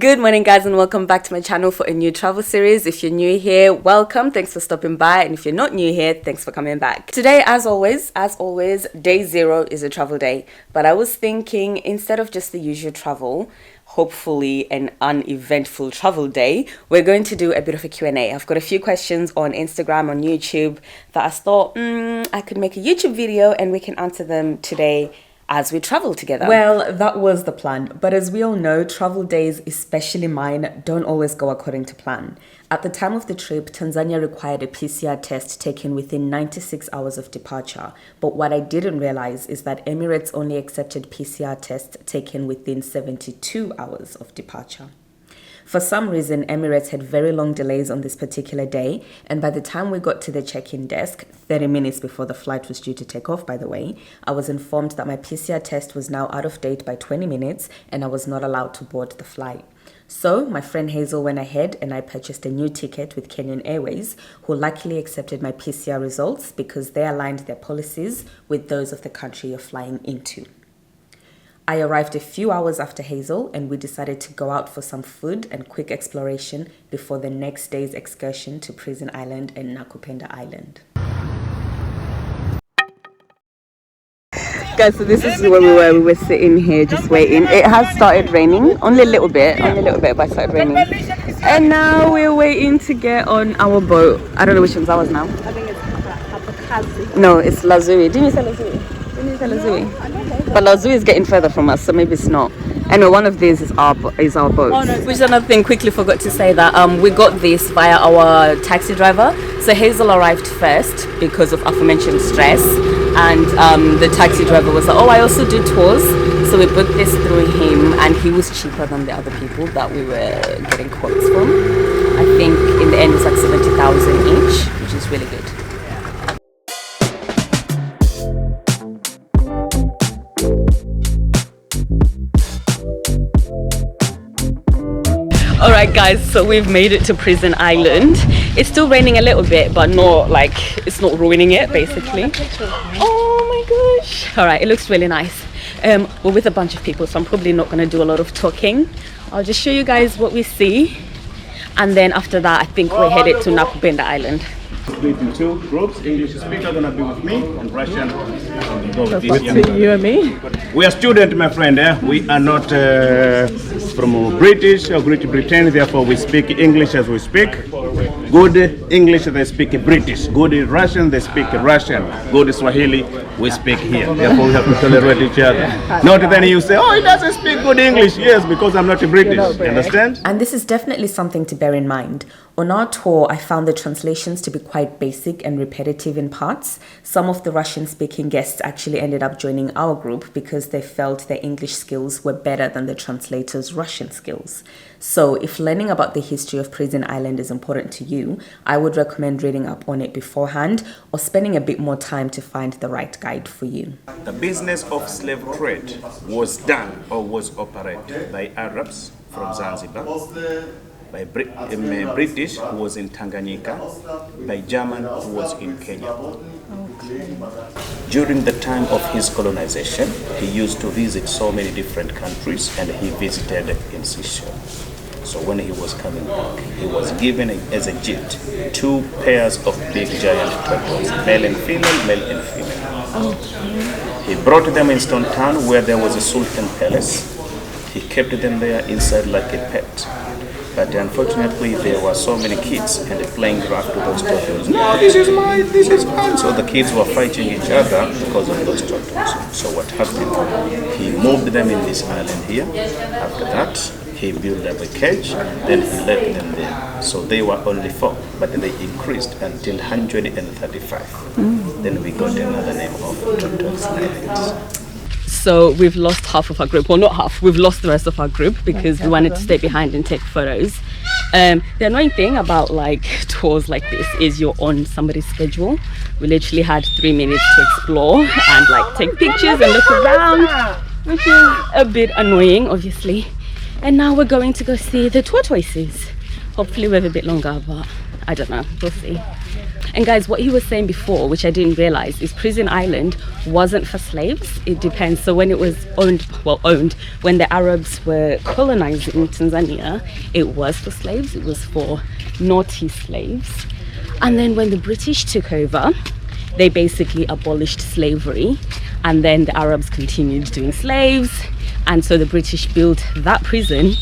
Good morning, guys, and welcome back to my channel for a new travel series. If you're new here, welcome. Thanks for stopping by. And if you're not new here, thanks for coming back. Today, as always, day 0 is a travel day. But I was thinking, instead of just the usual travel, hopefully an uneventful travel day, we're going to do a bit of a Q&A. I've got a few questions on Instagram, on YouTube, that I thought I could make a YouTube video and we can answer them today as we travel together. Well, that was the plan. But as we all know, travel days, especially mine, don't always go according to plan. At the time of the trip, Tanzania required a PCR test taken within 96 hours of departure. But what I didn't realize is that Emirates only accepted PCR tests taken within 72 hours of departure. For some reason, Emirates had very long delays on this particular day, and by the time we got to the check-in desk, 30 minutes before the flight was due to take off, by the way, I was informed that my PCR test was now out of date by 20 minutes and I was not allowed to board the flight. So my friend Hazel went ahead and I purchased a new ticket with Kenyan Airways, who luckily accepted my PCR results because they aligned their policies with those of the country you're flying into. I arrived a few hours after Hazel and we decided to go out for some food and quick exploration before the next day's excursion to Prison Island and Nakupenda Island. Guys, so this is where we were sitting here just waiting. It has started raining, only a little bit, but it started raining. And now we're waiting to get on our boat. I don't know which one's ours now. I think it's Apakazi. No, it's Lazuri. Didn't you say Lazuri? But Lazuri is getting further from us, so maybe it's not. Anyway, one of these is our boat. Oh, no. Which is another thing, quickly forgot to say that we got this via our taxi driver. So Hazel arrived first because of aforementioned stress, and the taxi driver was like, oh, I also do tours. So we booked this through him, and he was cheaper than the other people that we were getting quotes from. I think in the end it's like 70,000 each, which is really good. Alright guys, so we've made it to Prison Island. It's still raining a little bit, but not like, it's not ruining it basically. Oh my gosh. Alright, it looks really nice. We're with a bunch of people, so I'm probably not going to do a lot of talking. I'll just show you guys what we see. And then after that, I think we're headed to Nakupenda Island. Split in two groups. English speaker gonna be with me, and Russian go with You and me? We are students, my friend. We are not from British or Great Britain. Therefore, we speak English as we speak. Good English, they speak British. Good Russian, they speak Russian. Good Swahili, we speak here. Therefore, we have to tolerate each other. Not then you say, oh, he doesn't speak good English. Yes, because I'm not British. You understand? And this is definitely something to bear in mind. On our tour, I found the translations to be quite basic and repetitive in parts. Some of the Russian-speaking guests actually ended up joining our group because they felt their English skills were better than the translator's Russian skills. So if learning about the history of Prison Island is important to you, I would recommend reading up on it beforehand or spending a bit more time to find the right guide for you. The business of slave trade was done or was operated by Arabs from Zanzibar, by British who was in Tanganyika, by German who was in Kenya. Okay. During the time of his colonization, he used to visit so many different countries, and he visited in Seychelles. So when he was coming back, he was given as a gift 2 pairs of big giant tortoises, male and female. Okay. He brought them in Stone Town where there was a Sultan Palace. He kept them there inside like a pet. But unfortunately, there were so many kids and playing rough to those tortoises. No, this is mine, this is mine. So the kids were fighting each other because of those tortoises. So what happened? He moved them in this island here. After that, he built up a cage, then he left them there. So they were only 4, but they increased until 135. Then we got another name of Tortoise Islands. So we've lost half of our group. Well, not half. We've lost the rest of our group because we wanted to stay behind and take photos. The annoying thing about like tours like this is you're on somebody's schedule. We literally had 3 minutes to explore and like take pictures and look around, which is a bit annoying, obviously. And now we're going to go see the tortoises. Hopefully we have a bit longer, but I don't know, we'll see. And guys, what he was saying before, which I didn't realize, is Prison Island wasn't for slaves. It depends. So when it was owned, when the Arabs were colonizing Tanzania, it was for slaves. It was for naughty slaves. And then when the British took over, they basically abolished slavery. And then the Arabs continued doing slaves. And so the British built that prison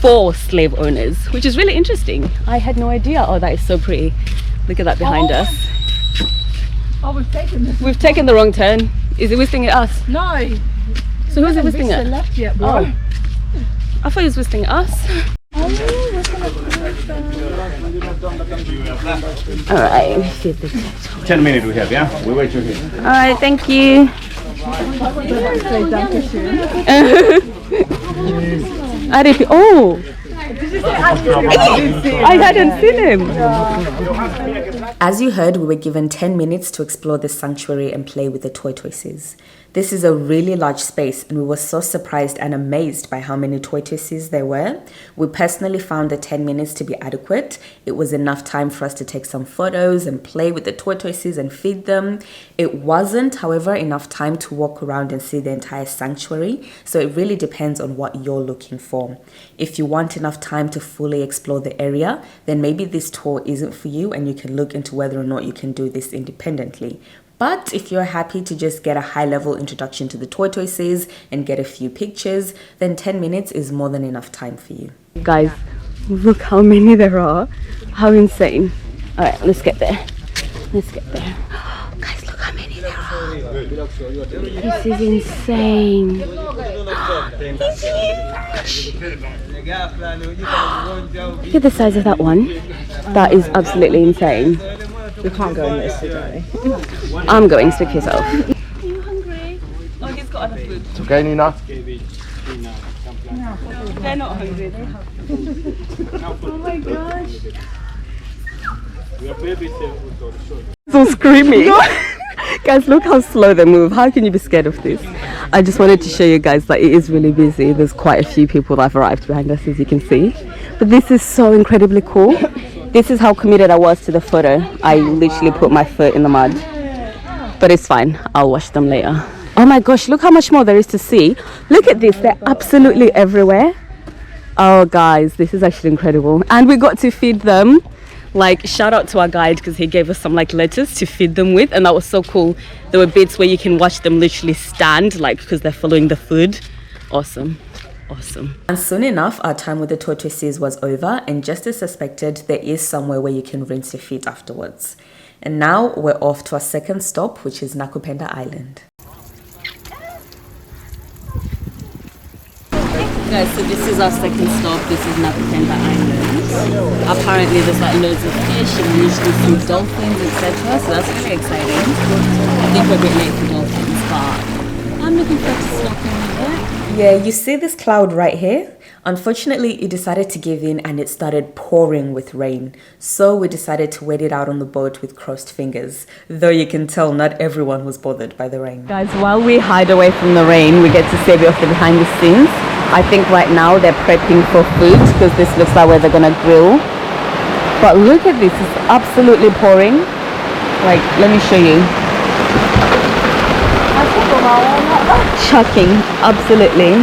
for slave owners, which is really interesting. I had no idea. Oh, that is so pretty. Look at that behind us. Oh, we've taken the wrong turn. Is it whistling at us? No. So who's it whistling at? Left yet, bro. Oh. I thought he was whistling at us. Alright. 10 minutes we have, yeah? We wait you here. Alright, thank you. I didn't. Oh! I hadn't seen him. As you heard, we were given 10 minutes to explore the sanctuary and play with the tortoises. This is a really large space and we were so surprised and amazed by how many tortoises there were. We personally found the 10 minutes to be adequate. It was enough time for us to take some photos and play with the tortoises and feed them. It wasn't, however, enough time to walk around and see the entire sanctuary, so it really depends on what you're looking for. If you want enough time to fully explore the area, then maybe this tour isn't for you and you can look into whether or not you can do this independently. But if you're happy to just get a high-level introduction to the tortoises and get a few pictures, then 10 minutes is more than enough time for you. Guys, look how many there are. How insane. All right, let's get there. Let's get there. Guys, look how many there are. This is insane. Look at the size of that one. That is absolutely insane. We can't go in this today. I'm going, speak yourself. Are you hungry? Oh, he's got other food. It's okay, Nina? They're not hungry, they have food. Oh my gosh. So screaming. Guys, look how slow they move. How can you be scared of this? I just wanted to show you guys that it is really busy. There's quite a few people that have arrived behind us, as you can see. But this is so incredibly cool. This is how committed I was to the photo. I literally put my foot in the mud. But it's fine. I'll wash them later. Oh my gosh, look how much more there is to see. Look at this. They're absolutely everywhere. Oh guys, this is actually incredible. And we got to feed them. Like, shout out to our guide because he gave us some like lettuce to feed them with, and that was so cool. There were bits where you can watch them literally stand, like, because they're following the food. Awesome. Awesome. And soon enough, our time with the tortoises was over, and just as suspected, there is somewhere where you can rinse your feet afterwards. And now we're off to our second stop, which is Nakupenda Island. Guys, so this is our second stop. This is Nakupenda Island. Apparently there's like loads of fish and usually some dolphins, etc. So that's really exciting. I think we're a bit late for dolphins, but I'm looking forward to snorkeling with it. Yeah, you see this cloud right here? Unfortunately, it decided to give in and it started pouring with rain. So we decided to wait it out on the boat with crossed fingers. Though you can tell not everyone was bothered by the rain. Guys, while we hide away from the rain, we get to see a bit of the behind the scenes. I think right now they're prepping for food because this looks like where they're gonna grill. But look at this, it's absolutely pouring. Like, let me show you. Chucking, absolutely.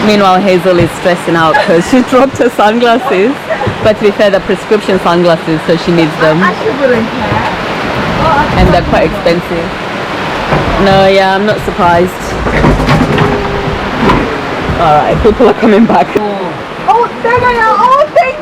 Meanwhile, Hazel is stressing out because she dropped her sunglasses. But to be fair, they're prescription sunglasses, so she needs them. And they're quite expensive. No, yeah, I'm not surprised. Alright, people are coming back. Oh, there they are! Oh, thank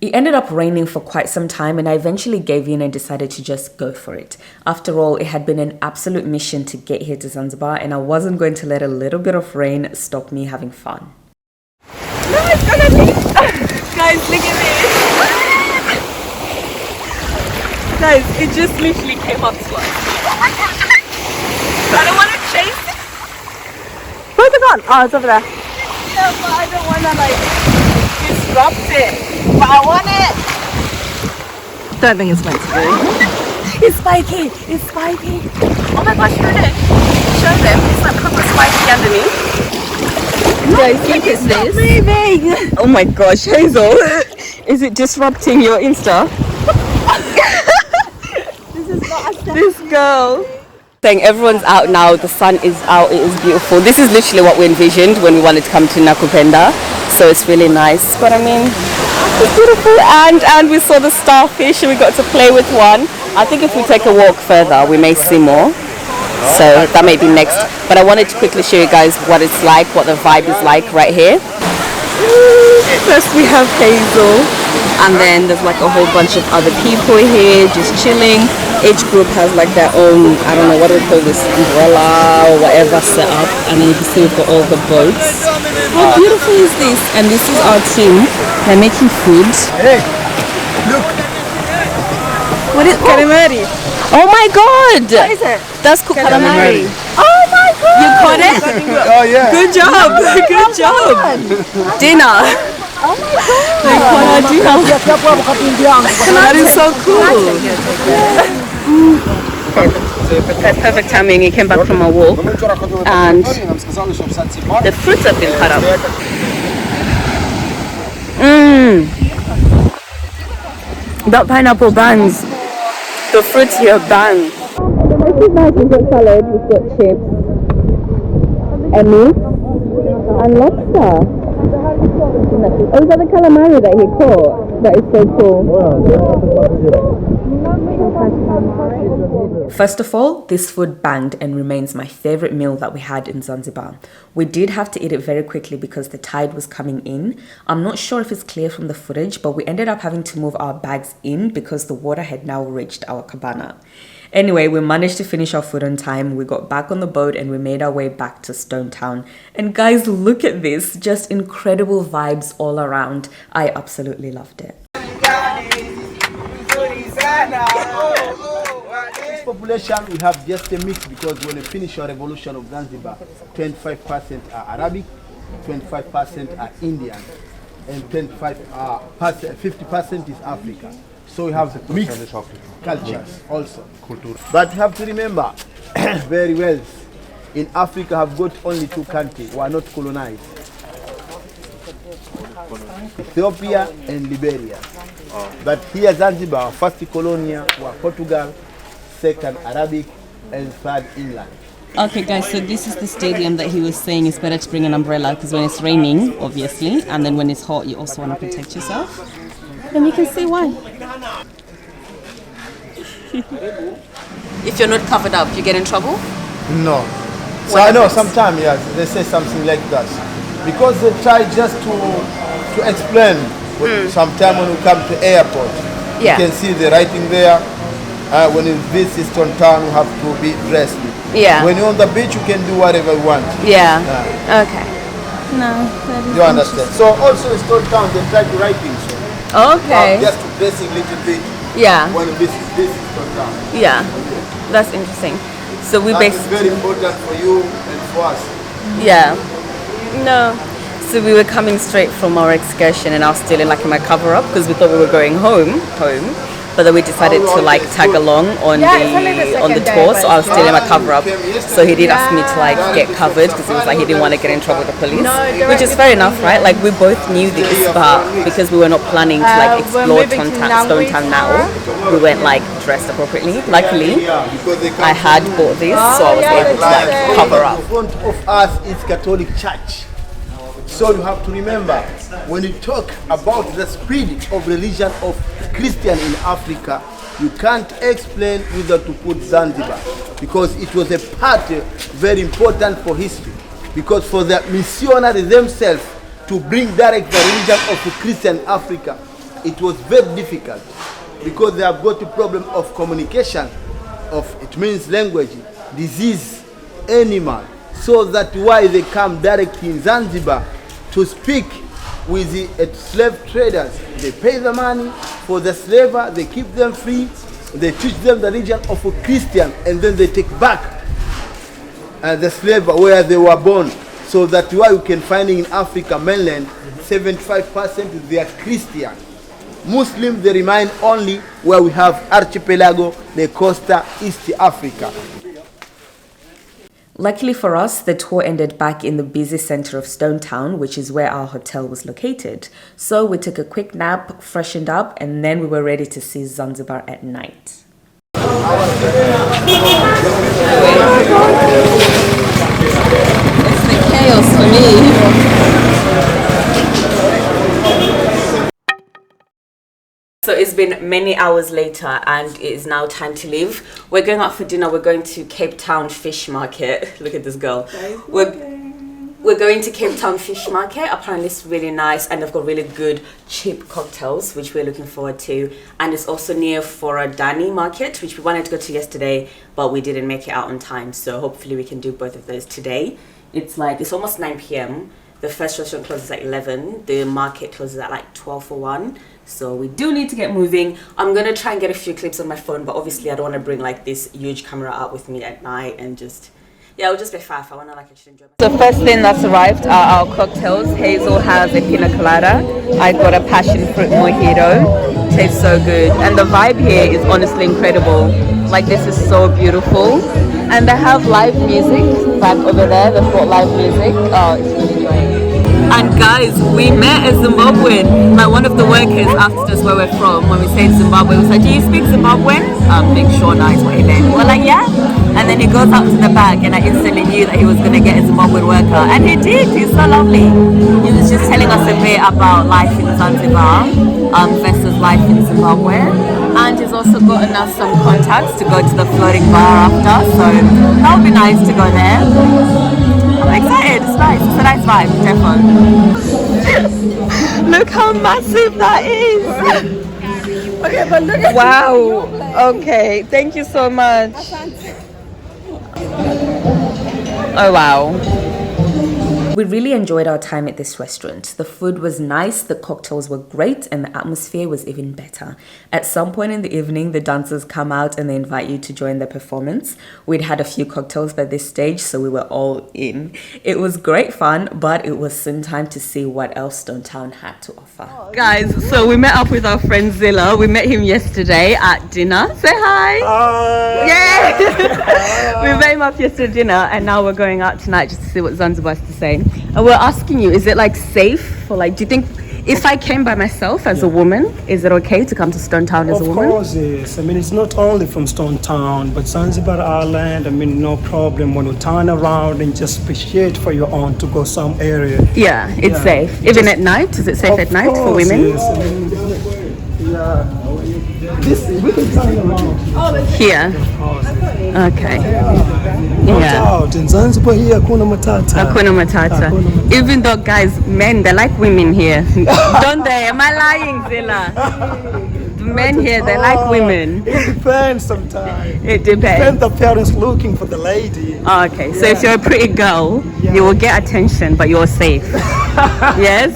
you! It ended up raining for quite some time and I eventually gave in and decided to just go for it. After all, it had been an absolute mission to get here to Zanzibar and I wasn't going to let a little bit of rain stop me having fun. No, it's gonna be... Guys, look at this! Guys, it just literally came up slow. I don't want to chase it. Where's it gone? Oh, it's over there. Yeah, but I don't want to like disrupt it. But I want it. Don't think it's meant to be. It's spiky. It's spiky. Oh my gosh, look at it. Show them. It's like proper spiky underneath. Guys, look at this. Moving. Oh my gosh, Hazel. Is it disrupting your Insta? This girl. Saying everyone's out now, the sun is out, it is beautiful. This is literally what we envisioned when we wanted to come to Nakupenda. So it's really nice. But I mean, it's beautiful. And we saw the starfish and we got to play with one. I think if we take a walk further, we may see more. So that may be next. But I wanted to quickly show you guys what it's like, what the vibe is like right here. First we have Hazel. And then there's like a whole bunch of other people here just chilling. Each group has like their own, I don't know what do we call this, umbrella or whatever set up. And then you can see we've got all the boats. How beautiful is this? And this is our team. They're making food. Hey, look. What is calamari? Oh my god! What is it? That's called calamari. Oh my god! You caught it? Oh yeah. Good job! Good job! Dinner! Oh my god! They caught our dinner. That is so cool! That's perfect timing. He came back from a walk and the fruits have been cut up. That pineapple bangs. The fruits here bang. This is nice. We've got salad, we've got chips, and meat, and lobster. Oh, is that the calamari that he caught? That is so cool. First of all, this food banged and remains my favorite meal that we had in Zanzibar. We did have to eat it very quickly because the tide was coming in. I'm not sure if it's clear from the footage, but we ended up having to move our bags in because the water had now reached our cabana. Anyway, we managed to finish our food on time. We got back on the boat and we made our way back to Stone Town. And guys, look at this. Just incredible vibes all around. I absolutely loved it. This population, we have just a mix because when we finish our revolution of Zanzibar, 25% are Arabic, 25% are Indian, and 50% is Africa. So we have mixed cultures also. But you have to remember very well, in Africa have got only two countries who are not colonized. Ethiopia and Liberia. But here Zanzibar, first colonia were Portugal, second Arabic, and third England. Okay guys, so this is the stadium that he was saying it's better to bring an umbrella because when it's raining, obviously, and then when it's hot, you also want to protect yourself. And you can see why. If you're not covered up, you get in trouble? No. So I know sometimes, yes, they say something like that. Because they try just to explain. Sometimes when we come to airport, you can see the writing there. When you visit Stone Town, you have to be dressed. Yeah. When you're on the beach, you can do whatever you want. Yeah. Okay. No, that is you understand. So also in Stone Town, they try to write things. Okay. Just to dressing a little bit. Yeah. When you visit Stone Town. Yeah. That's interesting. So we That's basically very important for you and for us. Yeah. No. So we were coming straight from our excursion and I was still in like in my cover up because we thought we were going home. But then we decided to like tag along on the tour, so I was still in my cover up. So he did ask me to like get covered because he was like he didn't want to get in trouble with the police, which is fair enough, right? Like we both knew this, but because we were not planning to like explore Stone Town now, we went like dressed appropriately. Luckily, I had bought this, so I was able to like cover up. In front of us is Catholic Church. So you have to remember, when you talk about the spirit of religion of Christian in Africa, you can't explain without to put Zanzibar, because it was a part very important for history, because for the missionaries themselves to bring direct the religion of Christian Africa, it was very difficult, because they have got a problem of communication, it means language, disease, animal, so that's why they come directly in Zanzibar to speak with the slave traders. They pay the money for the slaver, they keep them free, they teach them the religion of a Christian, and then they take back the slave where they were born. So that's why you can find in Africa mainland, 75% they are Christian. Muslims, they remain only where we have archipelago, the Costa, East Africa. Luckily for us, the tour ended back in the busy center of Stone Town, which is where our hotel was located. So we took a quick nap, freshened up, and then we were ready to see Zanzibar at night. It's the chaos for me. So it's been many hours later and it is now time to leave. We're going out for dinner. We're going to Cape Town Fish Market. Look at this girl. We're going to Cape Town Fish Market. Apparently it's really nice and they've got really good cheap cocktails, which we're looking forward to. And it's also near Forodani Market, which we wanted to go to yesterday, but we didn't make it out on time. So hopefully we can do both of those today. It's almost 9 p.m. The first restaurant closes at 11. The market closes at like 12 or 1. So we do need to get moving. I'm going to try and get a few clips on my phone, but obviously I don't want to bring like this huge camera out with me at night and just, yeah, it'll just be fast. I want to like actually enjoy myself. So first thing that's arrived are our cocktails. Hazel has a pina colada. I got a passion fruit mojito. Tastes so good. And the vibe here is honestly incredible. Like this is so beautiful. And they have live music back over there. They've got live music. Oh, it's really great. And guys, we met a Zimbabwean. Like one of the workers asked us where we're from. When we say Zimbabwe, we was like, do you speak Zimbabwean? Big Sean is what he meant. We're like, yeah. And then he goes up to the back and I instantly knew that he was going to get a Zimbabwean worker. And he did. He's so lovely. He was just telling us a bit about life in Zanzibar versus life in Zimbabwe. And he's also gotten us some contacts to go to the floating bar after. So that would be nice to go there. I'm excited. It's nice. It's a nice vibe, definitely. Look how massive that is. Okay, but look at Wow. Okay. Thank you so much. Oh wow. We really enjoyed our time at this restaurant. The food was nice, the cocktails were great, and the atmosphere was even better. At some point in the evening, the dancers come out and they invite you to join their performance. We'd had a few cocktails by this stage, so we were all in. It was great fun, but it was soon time to see what else Stone Town had to offer. Guys, so we met up with our friend Zilla. We met him yesterday at dinner. Say hi! Hi! Yeah! We met him up yesterday at dinner, and now we're going out tonight just to see what Zanzibar has to say. And we're asking you, is it like safe for like, do you think if I came by myself as a woman, is it okay to come to Stone Town as a woman? Of course, yes. I mean, it's not only from Stone Town, but Zanzibar Island, I mean, no problem when you turn around and just appreciate for your own to go some area. Yeah, it's safe. Even at night? Is it safe at night for women? Yes. I mean, yeah. This, we can turn around. Here? Okay. Yeah. Out in Zanzibar here, Hakuna Matata. Hakuna Matata. Even though, guys, men, they like women here. Don't they? Am I lying, Zilla? The men here, they like women. It depends sometimes. It Depends depends. the parents looking for the lady. Oh, okay, so if you're a pretty girl, you will get attention, but you're safe. Yes?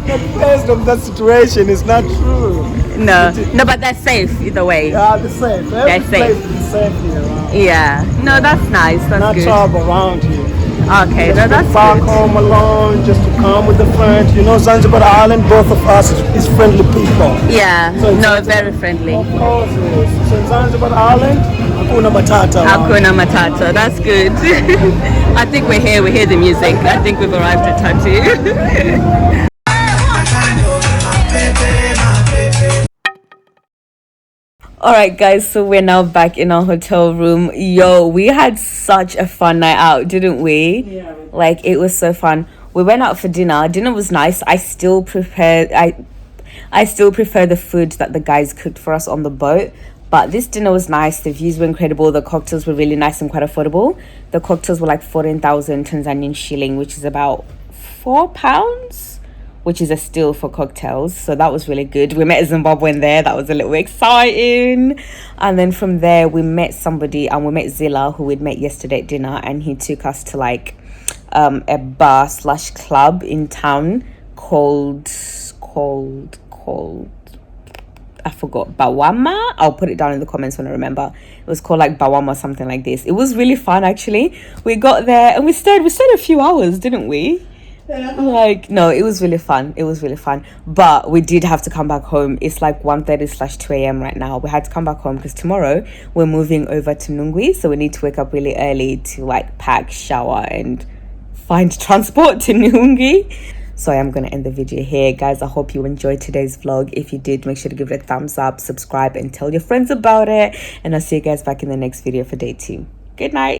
It depends on that situation. It's not true. No, but they're safe either way. Yeah, they're safe. They're safe. Is safe here around. Yeah. No, that's nice. That's Not good. trouble around here. Okay, no, that's Back good. home alone, just to come with a friend. You know, Zanzibar Island, both of us is friendly people. Yeah. So No, very friendly. Of course, yes. So in Zanzibar Island, Hakuna Matata. Hakuna Matata. That's good. I think we're here. We hear the music. I think we've arrived at Tatu. Alright guys, so we're now back in our hotel room. Yo, we had such a fun night out, didn't we? Yeah. Like, it was so fun. We went out for dinner. Dinner was nice. I still prefer the food that the guys cooked for us on the boat. But this dinner was nice. The views were incredible. The cocktails were really nice and quite affordable. The cocktails were like 14,000 Tanzanian shilling, which is about £4. Which is a steal for cocktails. So that was really good. We met a Zimbabwean there. That was a little exciting. And then from there, we met somebody, and we met Zilla, who we'd met yesterday at dinner. And he took us to like a bar / club in town called I forgot, Bawama. I'll put it down in the comments when I remember. It was called like Bawama or something like this. It was really fun actually. We got there and we stayed a few hours, didn't we? Like, no, it was really fun. It was really fun. But we did have to come back home. It's like 1:30/2 a.m. right now. We had to come back home because tomorrow we're moving over to Nungwi. So we need to wake up really early to like pack, shower, and find transport to Nungwi. So I am going to end the video here. Guys, I hope you enjoyed today's vlog. If you did, make sure to give it a thumbs up, subscribe, and tell your friends about it. And I'll see you guys back in the next video for day 2. Good night.